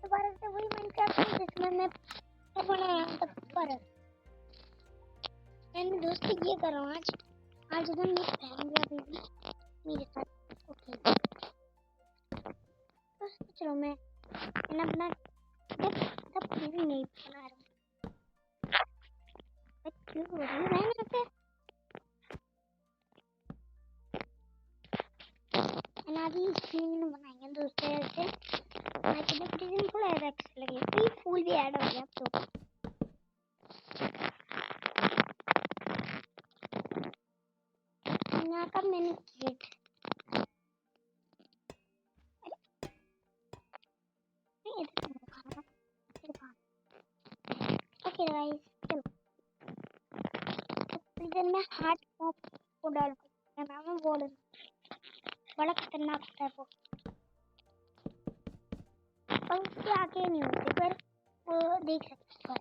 दोबारा से वही माइनक्राफ्ट जिसमें मैं बनाया था दोबारा। मैं दोस्ती ये कर रहा हूँ आज एकदम ये रहेंगे अभी भी मेरे साथ। ओके तो सोच रहा हूँ मैं अपना तब भी नहीं बना रहा हूँ। क्यों हो रही है मैं यहाँ पे अनादी स्क्रीन बनाएंगे दोस्तों। ऐसे मैं तो डिजाइन थोड़ा ऐसा अच्छा लगे तो ये फूल भी ऐड हो गया अब तो। यहाँ का मैंने क्रिएट ओके गाइस चलो इधर मैं हार्ट पॉप को डालूंगा। नाम है बोल बड़ा खतरनाक होता है वो और उसके आगे नहीं होते पर वो देख सकते हैं।